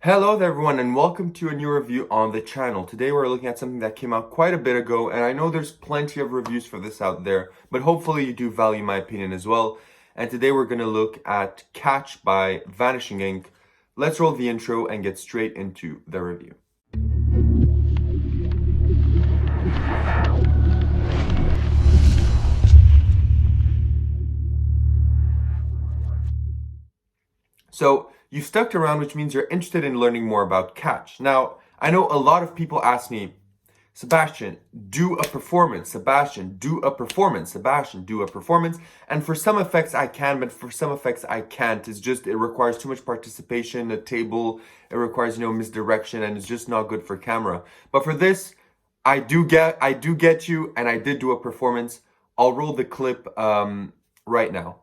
Hello there everyone and welcome to a new review on the channel. Today we're looking at something that came out quite a bit ago, and I know there's plenty of reviews for this out there, but hopefully you do value my opinion as well. And today we're going to look at Catch by Vanishing Inc. Let's roll the intro and get straight into the review. So you've stuck around, which means you're interested in learning more about Catch. Now, I know a lot of people ask me, Sebastian, do a performance. Sebastian, do a performance. Sebastian, do a performance. And for some effects I can, but for some effects I can't. It's just, it requires too much participation, a table, it requires, misdirection, and it's just not good for camera. But for this, I do get you, and I did do a performance. I'll roll the clip right now.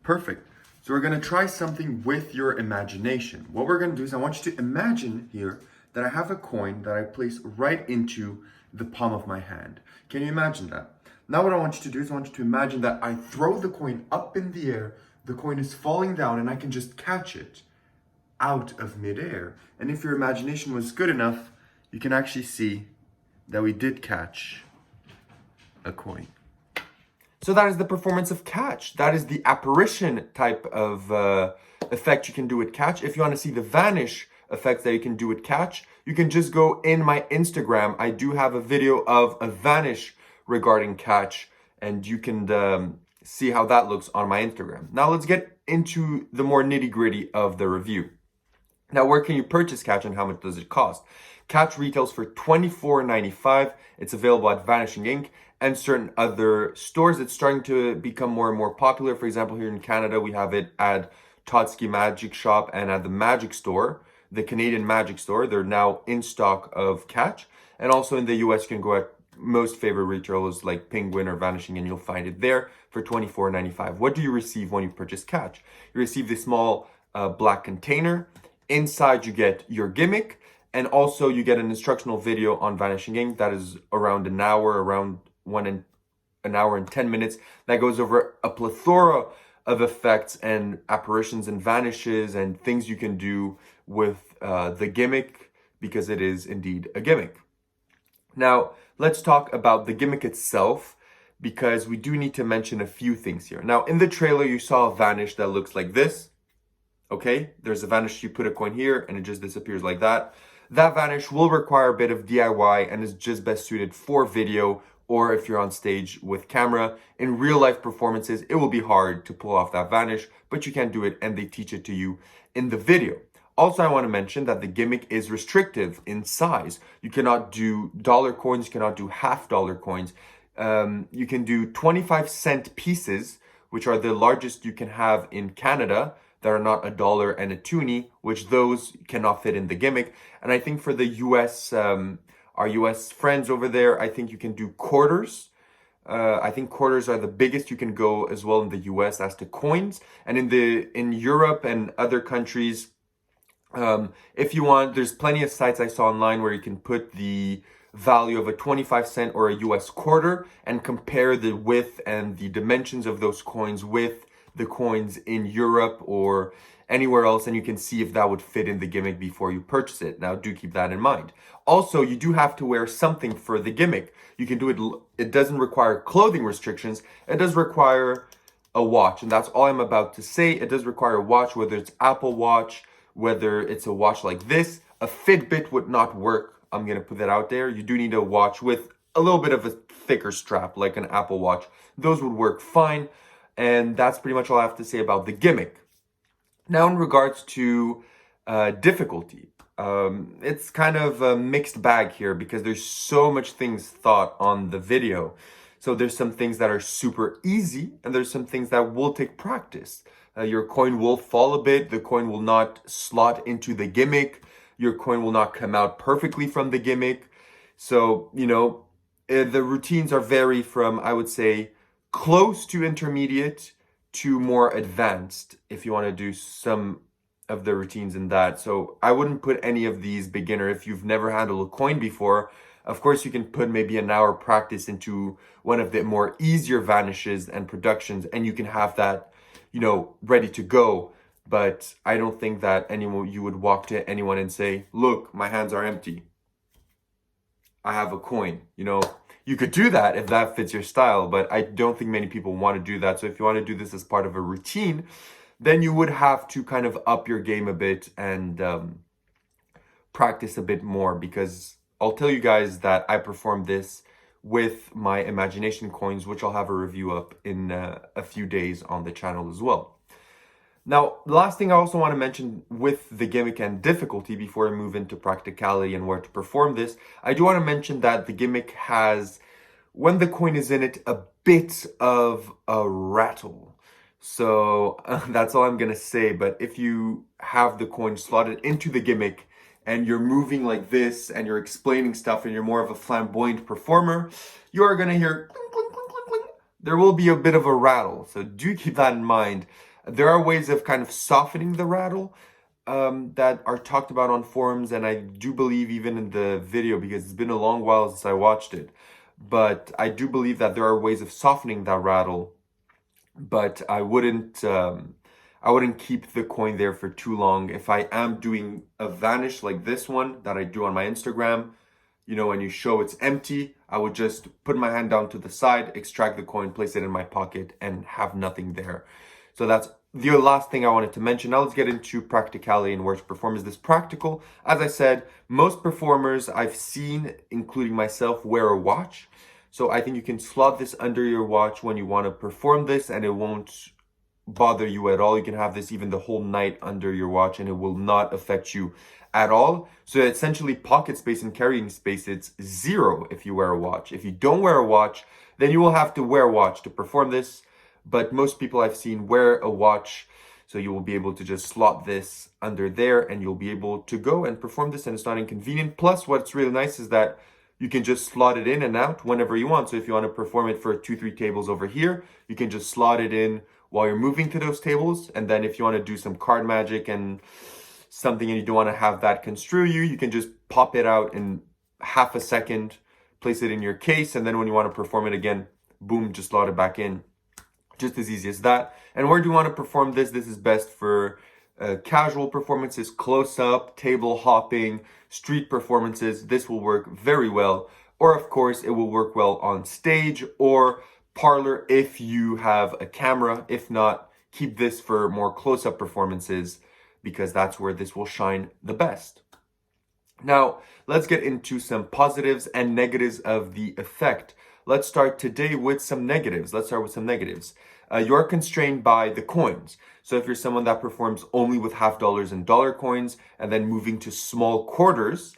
Perfect. So we're going to try something with your imagination. What we're going to do is I want you to imagine here that I have a coin that I place right into the palm of my hand. Can you imagine that? Now what I want you to do is I want you to imagine that I throw the coin up in the air, the coin is falling down, and I can just catch it out of midair. And if your imagination was good enough, you can actually see that we did catch a coin. So that is the performance of Catch. That is the apparition type of effect you can do with Catch. If you want to see the vanish effects that you can do with Catch, you can just go in my Instagram. I do have a video of a vanish regarding Catch, and you can see how that looks on my Instagram. Now let's get into the more nitty-gritty of the review. Now, where can you purchase Catch and how much does it cost? Catch retails for $24.95. It's available at Vanishing Inc. and certain other stores. It's starting to become more and more popular. For example, here in Canada, we have it at Totski Magic Shop and at the Magic Store, the Canadian Magic Store. They're now in stock of Catch. And also in the US, you can go at most favorite retailers like Penguin or Vanishing, and you'll find it there for $24.95. What do you receive when you purchase Catch? You receive the small black container. Inside, you get your gimmick, and also you get an instructional video on Vanishing Inc. that is around an hour, an hour and 10 minutes, that goes over a plethora of effects and apparitions and vanishes and things you can do with the gimmick, because it is indeed a gimmick. Now, let's talk about the gimmick itself, because we do need to mention a few things here. Now, in the trailer, you saw a vanish that looks like this. Okay, there's a vanish, you put a coin here and it just disappears like that. That vanish will require a bit of DIY and is just best suited for video, or if you're on stage with camera. In real life performances, it will be hard to pull off that vanish, but you can do it, and they teach it to you in the video. Also, I want to mention that the gimmick is restrictive in size. You cannot do dollar coins, you cannot do $half coins. You can do 25-cent pieces, which are the largest you can have in Canada, that are not $1 and a toonie, which those cannot fit in the gimmick. And I think for the US, our US friends over there, I think you can do quarters. I think quarters are the biggest you can go as well in the US as to coins. And in Europe and other countries, if you want, there's plenty of sites I saw online where you can put the value of a 25-cent or a US quarter and compare the width and the dimensions of those coins with the coins in Europe or anywhere else, and you can see if that would fit in the gimmick before you purchase it. Now, do keep that in mind. Also, you do have to wear something for the gimmick. You can do it, it doesn't require clothing restrictions. It does require a watch, and that's all I'm about to say. It does require a watch, whether it's Apple Watch, whether it's a watch like this. A Fitbit would not work. I'm gonna put that out there. You do need a watch with a little bit of a thicker strap, like an Apple Watch. Those would work fine. And that's pretty much all I have to say about the gimmick. Now, in regards to difficulty, it's kind of a mixed bag here, because there's so much things thought on the video. So there's some things that are super easy, and there's some things that will take practice. Your coin will fall a bit. The coin will not slot into the gimmick. Your coin will not come out perfectly from the gimmick. So, the routines are vary from, I would say, close to intermediate to more advanced, if you want to do some of the routines in that. So I wouldn't put any of these beginner. If you've never handled a coin before, of course you can put maybe an hour practice into one of the more easier vanishes and productions, and you can have that, ready to go but I don't think that you would walk to anyone and say, look, my hands are empty. I have a coin. You could do that if that fits your style, but I don't think many people want to do that. So if you want to do this as part of a routine, then you would have to kind of up your game a bit and practice a bit more, because I'll tell you guys that I performed this with my imagination coins, which I'll have a review up in a few days on the channel as well. Now, the last thing I also want to mention with the gimmick and difficulty before I move into practicality and where to perform this, I do want to mention that the gimmick has, when the coin is in it, a bit of a rattle. So that's all I'm going to say. But if you have the coin slotted into the gimmick and you're moving like this and you're explaining stuff and you're more of a flamboyant performer, you are going to hear clink, clink, clink, clink, clink. There will be a bit of a rattle. So do keep that in mind. There are ways of kind of softening the rattle that are talked about on forums, and I do believe even in the video, because it's been a long while since I watched it, but I do believe that there are ways of softening that rattle, but I wouldn't keep the coin there for too long. If I am doing a vanish like this one that I do on my Instagram, when you show it's empty, I would just put my hand down to the side, extract the coin, place it in my pocket, and have nothing there. So that's the last thing I wanted to mention. Now let's get into practicality and where to perform. Is this practical? As I said, most performers I've seen, including myself, wear a watch. So I think you can slot this under your watch when you want to perform this, and it won't bother you at all. You can have this even the whole night under your watch and it will not affect you at all. So essentially, pocket space and carrying space, it's zero if you wear a watch. If you don't wear a watch, then you will have to wear a watch to perform this. But most people I've seen wear a watch, so you will be able to just slot this under there and you'll be able to go and perform this, and it's not inconvenient. Plus, what's really nice is that you can just slot it in and out whenever you want. So if you want to perform it for 2-3 tables over here, you can just slot it in while you're moving to those tables. And then if you want to do some card magic and something and you don't want to have that construe you, you can just pop it out in half a second, place it in your case, and then when you want to perform it again, boom, just slot it back in. Just as easy as that. And where do you want to perform this? This is best for casual performances, close-up, table hopping, street performances. This will work very well. Or of course, it will work well on stage or parlor if you have a camera. If not, keep this for more close-up performances, because that's where this will shine the best. Now, let's get into some positives and negatives of the effect. Let's start today with some negatives. You're constrained by the coins. So if you're someone that performs only with $50 and dollar coins and then moving to small quarters,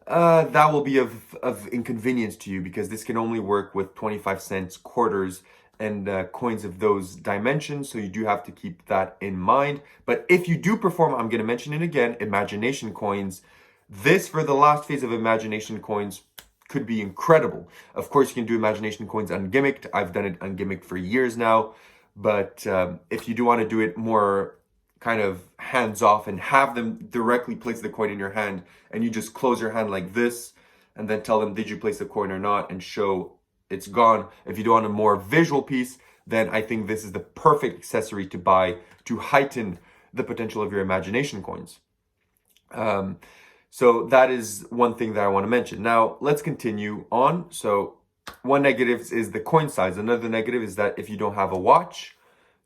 that will be of inconvenience to you, because this can only work with 25 cents quarters and coins of those dimensions. So you do have to keep that in mind. But if you do perform, I'm going to mention it again, imagination coins. This, for the last phase of imagination coins, could be incredible. Of course, you can do imagination coins ungimmicked. I've done it ungimmicked for years now. But if you do want to do it more kind of hands-off and have them directly place the coin in your hand, and you just close your hand like this and then tell them, did you place the coin or not, and show it's gone. If you do want a more visual piece, then I think this is the perfect accessory to buy to heighten the potential of your imagination coins. So that is one thing that I want to mention. Now, let's continue on. So one negative is the coin size. Another negative is that if you don't have a watch,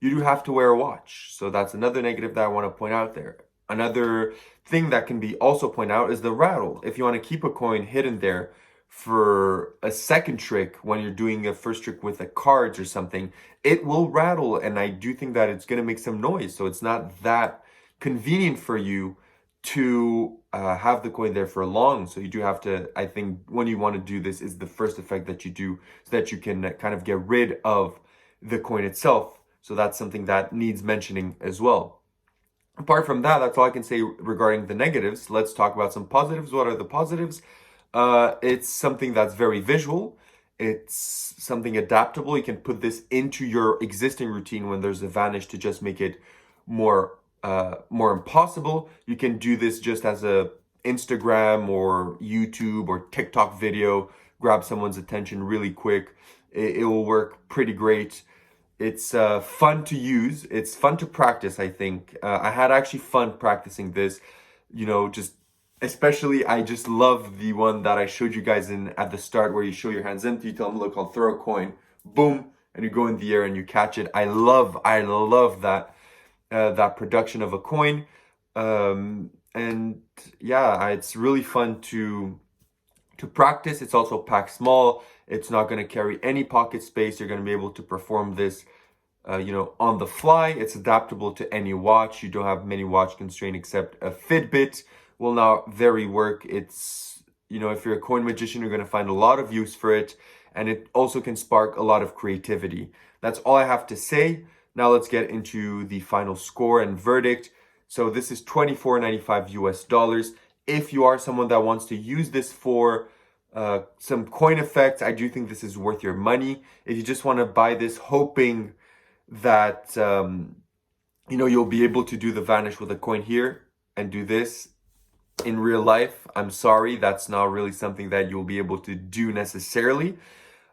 you do have to wear a watch. So that's another negative that I want to point out there. Another thing that can be also pointed out is the rattle. If you want to keep a coin hidden there for a second trick when you're doing a first trick with a cards or something, it will rattle. And I do think that it's going to make some noise. So it's not that convenient for you to have the coin there for long. So you do have to, I think when you want to do this is the first effect that you do, so that you can kind of get rid of the coin itself. So that's something that needs mentioning as well. Apart from that, that's all I can say regarding the negatives. Let's talk about some positives. What are the positives? It's something that's very visual. It's something adaptable. You can put this into your existing routine when there's a vanish to just make it more impossible. You can do this just as a Instagram or YouTube or TikTok video, grab someone's attention really quick. It will work pretty great. It's fun to use. It's fun to practice, I think. I had actually fun practicing this, just especially I just love the one that I showed you guys in at the start where you show your hands empty, you tell them, look, I'll throw a coin, boom, and you go in the air and you catch it. I love that production of a coin. And yeah, it's really fun to practice. It's also packed small. It's not going to carry any pocket space. You're going to be able to perform this, on the fly. It's adaptable to any watch. You don't have many watch constraint except a Fitbit will not very work. It's, if you're a coin magician, you're going to find a lot of use for it. And it also can spark a lot of creativity. That's all I have to say. Now let's get into the final score and verdict. So this is $24.95 US. If you are someone that wants to use this for some coin effects, I do think this is worth your money. If you just want to buy this hoping that, you'll be able to do the vanish with a coin here and do this in real life, I'm sorry, that's not really something that you'll be able to do necessarily.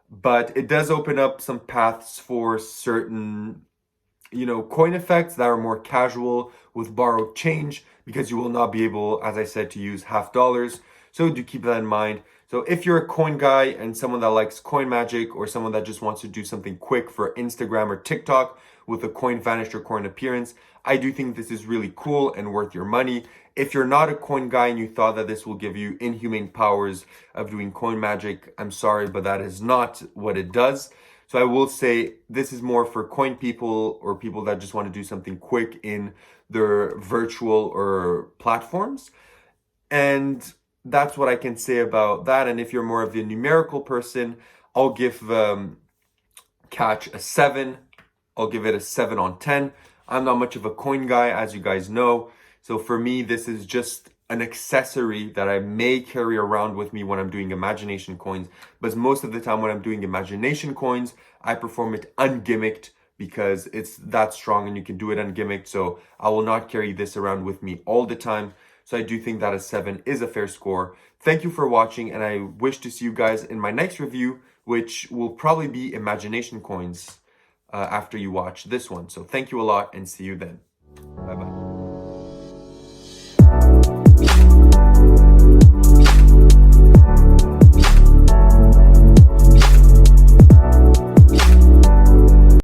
But it does open up some paths for certain coin effects that are more casual with borrowed change, because you will not be able, as I said, to use half dollars. So do keep that in mind. So if you're a coin guy and someone that likes coin magic, or someone that just wants to do something quick for Instagram or TikTok with a coin vanish or coin appearance, I do think this is really cool and worth your money. If you're not a coin guy and you thought that this will give you inhumane powers of doing coin magic, I'm sorry, but that is not what it does. So I will say this is more for coin people or people that just want to do something quick in their virtual or platforms. And that's what I can say about that. And if you're more of the numerical person, I'll give Catch a 7. I'll give it a 7 on 10. I'm not much of a coin guy, as you guys know. So for me, this is just an accessory that I may carry around with me when I'm doing imagination coins. But most of the time when I'm doing imagination coins, I perform it ungimmicked because it's that strong and you can do it ungimmicked. So I will not carry this around with me all the time. So I do think that a 7 is a fair score. Thank you for watching, and I wish to see you guys in my next review, which will probably be imagination coins after you watch this one. So thank you a lot and see you then. Bye-bye.